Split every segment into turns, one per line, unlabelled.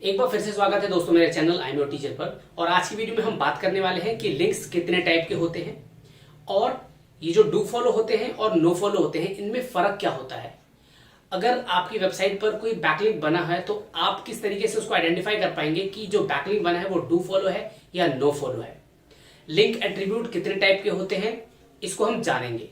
एक बार फिर से स्वागत है दोस्तों मेरे channel I am your teacher पर। और आज की वीडियो में हम बात करने वाले हैं कि लिंक्स कितने टाइप के होते हैं और ये जो डू फॉलो होते हैं और नो फॉलो होते हैं इनमें फर्क क्या होता है। अगर आपकी वेबसाइट पर कोई बैकलिंक बना है तो आप किस तरीके से उसको आइडेंटिफाई कर पाएंगे कि जो बैकलिंक बना है वो डू फॉलो है या नो फॉलो है। लिंक एट्रीब्यूट कितने टाइप के होते हैं इसको हम जानेंगे।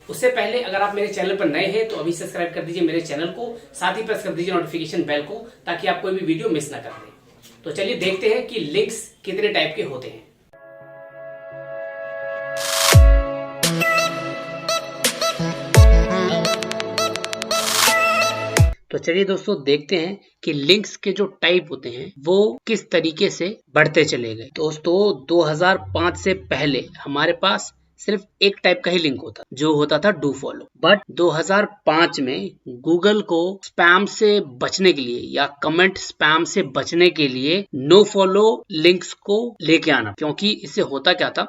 उससे पहले अगर आप मेरे चैनल पर नए हैं तो अभी सब्सक्राइब कर दीजिए मेरे चैनल को, साथ ही प्रेस कर दीजिए नोटिफिकेशन बेल को ताकि आप कोई भी वीडियो मिस ना कर दें। तो चलिए देखते हैं कि लिंक्स कितने टाइप के होते हैं। तो चलिए दोस्तों देखते हैं कि लिंक्स के जो टाइप होते हैं वो किस तरीके से बढ़ते चले गए। दोस्तों 2005 से पहले हमारे पास सिर्फ एक टाइप का ही लिंक होता जो होता था डू फॉलो। बट 2005 में गूगल को स्पैम से बचने के लिए या कमेंट स्पैम से बचने के लिए नो फॉलो लिंक्स को लेके आना, क्योंकि इससे होता क्या था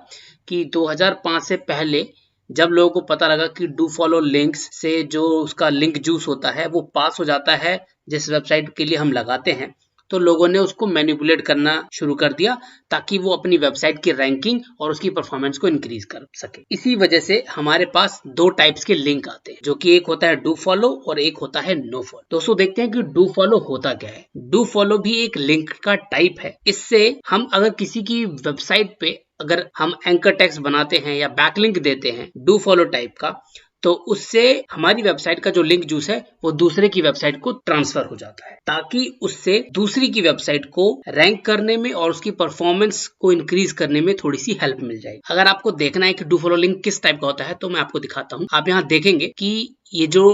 कि 2005 से पहले जब लोगों को पता लगा कि डू फॉलो लिंक्स से जो उसका लिंक जूस होता है वो पास हो जाता है जिस वेबसाइट के लिए हम लगाते हैं, तो लोगों ने उसको मैनिपुलेट करना शुरू कर दिया ताकि वो अपनी वेबसाइट की रैंकिंग और उसकी परफॉर्मेंस को इंक्रीज कर सके। इसी वजह से हमारे पास दो टाइप्स के लिंक आते हैं, जो कि एक होता है डू फॉलो और एक होता है नो फॉलो। दोस्तों देखते हैं कि डू फॉलो होता क्या है। डू फॉलो भी एक लिंक का टाइप है। इससे हम अगर किसी की वेबसाइट पे अगर हम एंकर टेक्स्ट बनाते हैं या बैकलिंक देते हैं डू फॉलो टाइप का, तो उससे हमारी वेबसाइट का जो लिंक जूस है वो दूसरे की वेबसाइट को ट्रांसफर हो जाता है, ताकि उससे दूसरी की वेबसाइट को रैंक करने में और उसकी परफॉर्मेंस को इंक्रीज करने में थोड़ी सी हेल्प मिल जाएगी। अगर आपको देखना है कि डू फॉलो लिंक किस टाइप का होता है तो मैं आपको दिखाता हूँ। आप यहाँ देखेंगे कि ये जो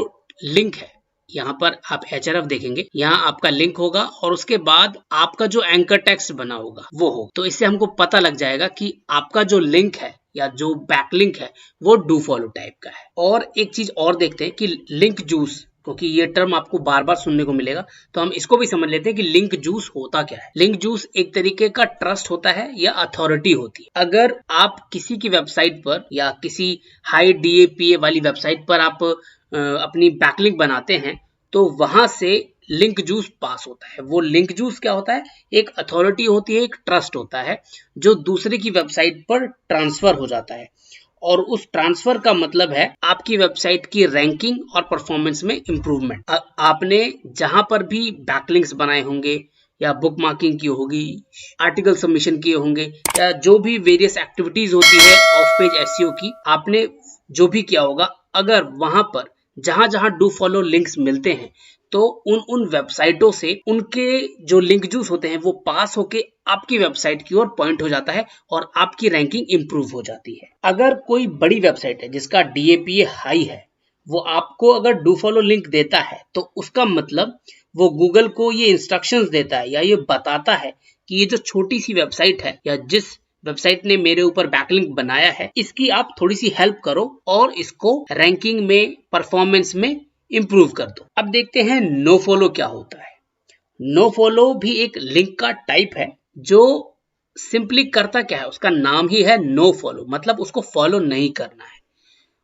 लिंक है, यहाँ पर आप href देखेंगे, यहाँ आपका लिंक होगा और उसके बाद आपका जो एंकर टेक्स्ट बना होगा वो हो। तो इससे हमको पता लग जाएगा कि आपका जो लिंक है या जो बैकलिंक है वो डू फॉलो टाइप का है। और एक चीज और देखते हैं कि लिंक जूस, क्योंकि ये टर्म आपको बार बार सुनने को मिलेगा तो हम इसको भी समझ लेते हैं कि लिंक जूस होता क्या है। लिंक जूस एक तरीके का ट्रस्ट होता है या अथॉरिटी होती है। अगर आप किसी की वेबसाइट पर या किसी हाई DAPA वाली वेबसाइट पर आप अपनी बैकलिंक बनाते हैं तो वहां से लिंक जूस पास होता है। वो लिंक जूस क्या होता है? एक अथॉरिटी होती है, एक ट्रस्ट होता है जो दूसरे की वेबसाइट पर ट्रांसफर हो जाता है। और उस ट्रांसफर का मतलब है आपकी वेबसाइट की रैंकिंग और परफॉर्मेंस में इंप्रूवमेंट। आपने जहां पर भी बैकलिंक्स बनाए होंगे या बुक मार्किंग की होगी, आर्टिकल सबमिशन किए होंगे या जो भी वेरियस एक्टिविटीज होती है ऑफ पेज SEO की, आपने जो भी किया होगा, अगर वहां पर जहां जहां डू फॉलो लिंक्स मिलते हैं तो उन वेबसाइटों से उनके जो लिंक जूस होते हैं वो पास होके आपकी वेबसाइट की ओर पॉइंट हो जाता है और आपकी रैंकिंग इंप्रूव हो जाती है। अगर कोई बड़ी वेबसाइट है जिसका DAPA हाई है, वो आपको अगर डू फॉलो लिंक देता है तो उसका मतलब वो गूगल को ये इंस्ट्रक्शंस देता है या ये बताता है कि ये जो छोटी सी वेबसाइट है या जिस वेबसाइट ने मेरे ऊपर बैकलिंक बनाया है, इसकी आप थोड़ी सी हेल्प करो और इसको रैंकिंग में, परफॉर्मेंस में इंप्रूव कर दो। अब देखते हैं नो फॉलो क्या होता है। नो फॉलो भी एक लिंक का टाइप है जो सिंपली करता क्या है, उसका नाम ही है नो फॉलो, मतलब उसको फॉलो नहीं करना है।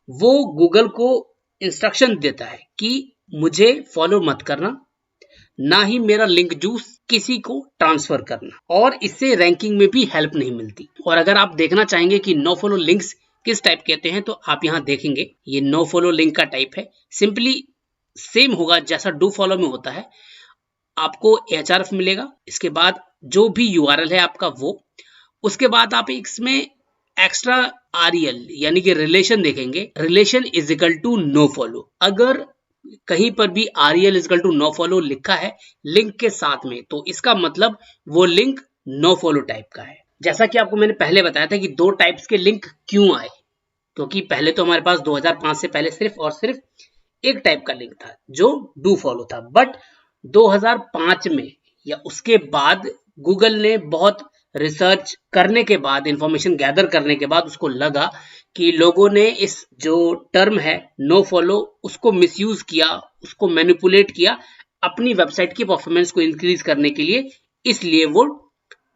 वो गूगल को इंस्ट्रक्शन देता है कि मुझे फॉलो मत करना, ना ही मेरा लिंक जूस किसी को ट्रांसफर करना, और इससे रैंकिंग में भी हेल्प नहीं मिलती। और अगर आप देखना चाहेंगे कि नो फॉलो लिंक्स किस टाइप कहते हैं तो आप यहाँ देखेंगे, ये नो फॉलो लिंक का टाइप है। सिंपली सेम होगा जैसा डू फॉलो में होता है। आपको href मिलेगा, इसके बाद जो भी URL है आपका वो, उसके बाद आप इसमें एक्स्ट्रा REL यानी कि रिलेशन देखेंगे, relation is equal to no follow. अगर कहीं पर भी REL is equal to no follow लिखा है लिंक के साथ में तो इसका मतलब वो लिंक नो फॉलो टाइप का है। जैसा कि आपको मैंने पहले बताया था कि दो टाइप्स के लिंक क्यों आए, क्योंकि पहले तो हमारे पास 2005 से पहले सिर्फ और सिर्फ एक टाइप का लिंक था जो डू फॉलो था। बट 2005 में या उसके बाद गूगल ने बहुत रिसर्च करने के बाद, इंफॉर्मेशन गैदर करने के बाद उसको लगा कि लोगों ने इस जो टर्म है नो फॉलो उसको मिसयूज किया, उसको मैनिपुलेट किया अपनी वेबसाइट की परफॉर्मेंस को इंक्रीज करने के लिए, इसलिए वो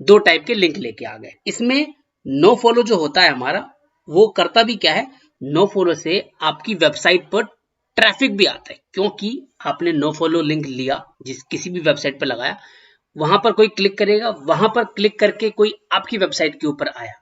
दो टाइप के लिंक लेके आ गए। इसमें नो फॉलो जो होता है हमारा, वो करता भी क्या है, नो फॉलो से आपकी वेबसाइट पर ट्रैफिक भी आता है, क्योंकि आपने नो फॉलो लिंक लिया, जिस किसी भी वेबसाइट पर लगाया, वहां पर कोई क्लिक करेगा, वहां पर क्लिक करके कोई आपकी वेबसाइट के ऊपर आया,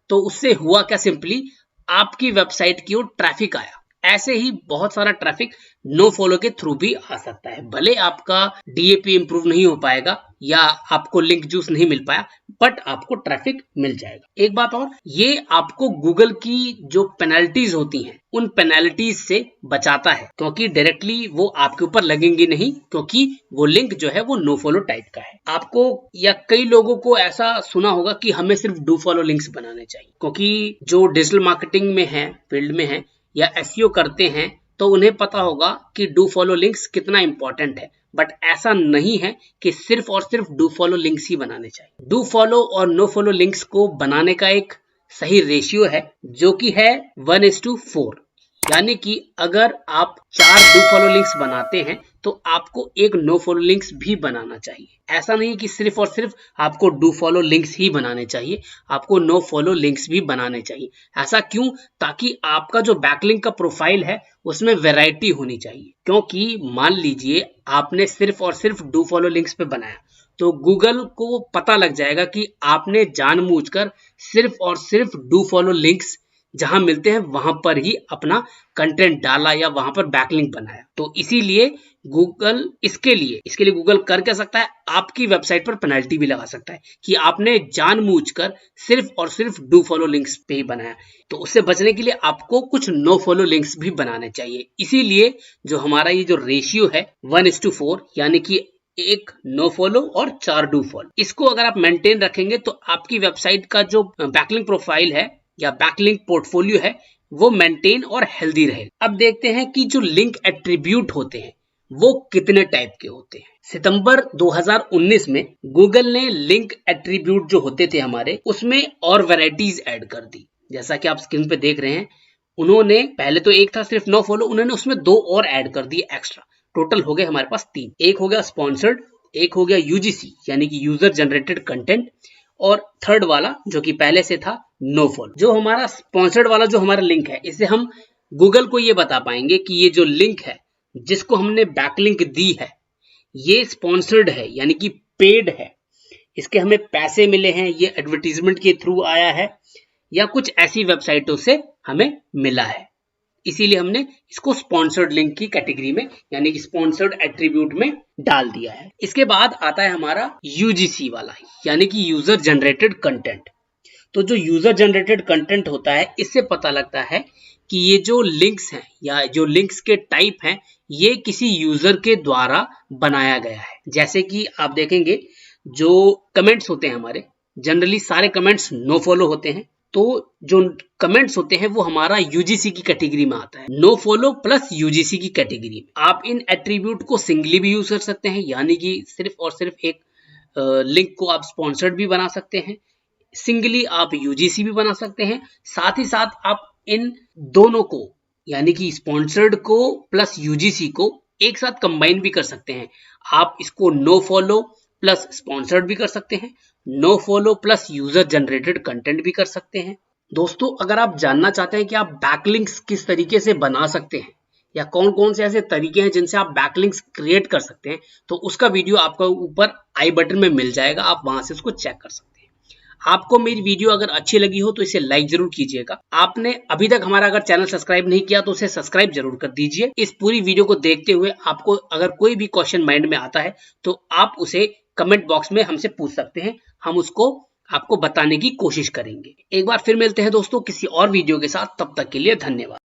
तो उससे हुआ क्या, सिंपली आपकी वेबसाइट की ओर ट्रैफिक आया। ऐसे ही बहुत सारा ट्रैफिक नो फॉलो के थ्रू भी आ सकता है। भले आपका डीएपी इंप्रूव नहीं हो पाएगा या आपको लिंक जूस नहीं मिल पाया, बट आपको ट्रैफिक मिल जाएगा। एक बात और, ये आपको गूगल की जो पेनल्टीज होती हैं उन पेनल्टीज से बचाता है, क्योंकि डायरेक्टली वो आपके ऊपर लगेंगी नहीं, क्योंकि वो लिंक जो है वो नो फॉलो टाइप का है। आपको या कई लोगों को ऐसा सुना होगा कि हमें सिर्फ डू फॉलो लिंक्स बनाने चाहिए, क्योंकि जो डिजिटल मार्केटिंग में है, फील्ड में है या एसईओ करते हैं, तो उन्हें पता होगा कि डू फॉलो लिंक्स कितना इंपॉर्टेंट है। बट ऐसा नहीं है कि सिर्फ और सिर्फ डू फॉलो लिंक्स ही बनाने चाहिए। डू फॉलो और नो फॉलो लिंक्स को बनाने का एक सही रेशियो है, जो कि है 1:4। यानी कि अगर आप 4 डू फॉलो लिंक्स बनाते हैं तो आपको एक नो फॉलो लिंक्स भी बनाना चाहिए। ऐसा नहीं कि सिर्फ और सिर्फ आपको डू फॉलो लिंक्स ही बनाने चाहिए, आपको नो फॉलो लिंक्स भी बनाने चाहिए। ऐसा क्यों? ताकि आपका जो बैकलिंक का प्रोफाइल है उसमें वैरायटी होनी चाहिए। क्योंकि मान लीजिए आपने सिर्फ और सिर्फ डू फॉलो लिंक्स पे बनाया, तो गूगल को पता लग जाएगा कि आपने जानबूझकर सिर्फ और सिर्फ डू फॉलो लिंक्स जहां मिलते हैं वहां पर ही अपना कंटेंट डाला या वहां पर बैकलिंक बनाया। तो इसीलिए गूगल इसके लिए गूगल कर क्या सकता है, आपकी वेबसाइट पर पेनल्टी भी लगा सकता है कि आपने जानबूझकर सिर्फ और सिर्फ डू फॉलो लिंक्स पे ही बनाया। तो उससे बचने के लिए आपको कुछ नो फॉलो लिंक्स भी बनाने चाहिए। इसीलिए जो हमारा ये जो रेशियो है 1:4, यानी कि एक नो फॉलो और 4 डू फॉलो, इसको अगर आप मेंटेन रखेंगे तो आपकी वेबसाइट का जो बैकलिंक प्रोफाइल है या बैकलिंक पोर्टफोलियो है वो मेंटेन और हेल्दी रहे। अब देखते हैं कि जो लिंक एट्रीब्यूट होते हैं वो कितने टाइप के होते हैं। सितंबर 2019 में गूगल ने लिंक एट्रीब्यूट जो होते थे हमारे, उसमें और वैरायटीज ऐड कर दी। जैसा कि आप स्क्रीन पे देख रहे हैं, उन्होंने पहले तो एक था सिर्फ नो फॉलो, उन्होंने उसमें 2 और ऐड कर दिए एक्स्ट्रा। टोटल हो गए हमारे पास 3। एक हो गया स्पॉन्सर्ड, एक हो गया यूजीसी यानी कि यूजर जनरेटेड कंटेंट, और थर्ड वाला जो कि पहले से था नो फॉलो। जो हमारा स्पॉन्सर्ड वाला जो हमारा लिंक है, इससे हम गूगल को ये बता पाएंगे कि ये जो लिंक है जिसको हमने बैकलिंक दी है ये स्पॉन्सर्ड है, यानी कि पेड है, इसके हमें पैसे मिले हैं, ये एडवर्टीजमेंट के थ्रू आया है या कुछ ऐसी वेबसाइटों से हमें मिला है। इसीलिए हमने इसको स्पॉन्सर्ड लिंक की कैटेगरी में यानी कि स्पॉन्सर्ड एट्रीब्यूट में डाल दिया है। इसके बाद आता है हमारा यूजीसी वाला यानी कि यूजर जनरेटेड कंटेंट। तो जो यूजर जनरेटेड कंटेंट होता है, इससे पता लगता है कि ये जो लिंक्स हैं या जो लिंक्स के टाइप हैं ये किसी यूजर के द्वारा बनाया गया है। जैसे कि आप देखेंगे जो कमेंट्स होते हैं हमारे, जनरली सारे कमेंट्स नो फॉलो होते हैं, तो जो कमेंट्स होते हैं वो हमारा यूजीसी की कैटेगरी में आता है, नो फॉलो प्लस यूजीसी की कैटेगरी में। आप इन एट्रीब्यूट को सिंगली भी यूज कर सकते हैं, यानी कि सिर्फ और सिर्फ एक लिंक को आप स्पॉन्सर्ड भी बना सकते हैं, सिंगली आप यूजीसी भी बना सकते हैं। साथ ही साथ आप इन दोनों को यानी कि स्पॉन्सर्ड को प्लस यूजीसी को एक साथ कंबाइन भी कर सकते हैं। आप इसको नो फॉलो प्लस स्पॉन्सर्ड भी कर सकते हैं, no follow plus user generated content भी कर सकते हैं। दोस्तों, अगर आप जानना चाहते हैं कि आप बैकलिंक्स किस तरीके से बना सकते हैं या कौन कौन से ऐसे तरीके हैं जिनसे आप बैकलिंक्स क्रिएट कर सकते हैं, तो उसका वीडियो आपको ऊपर आई बटन में मिल जाएगा, आप वहां से उसको चेक कर सकते हैं। आपको मेरी वीडियो अगर अच्छी लगी हो तो इसे लाइक जरूर कीजिएगा। आपने अभी तक हमारा अगर चैनल सब्सक्राइब नहीं किया तो उसे सब्सक्राइब जरूर कर दीजिए। इस पूरी वीडियो को देखते हुए आपको अगर कोई भी क्वेश्चन माइंड में आता है तो आप उसे कमेंट बॉक्स में हमसे पूछ सकते हैं, हम उसको आपको बताने की कोशिश करेंगे। एक बार फिर मिलते हैं दोस्तों किसी और वीडियो के साथ, तब तक के लिए धन्यवाद।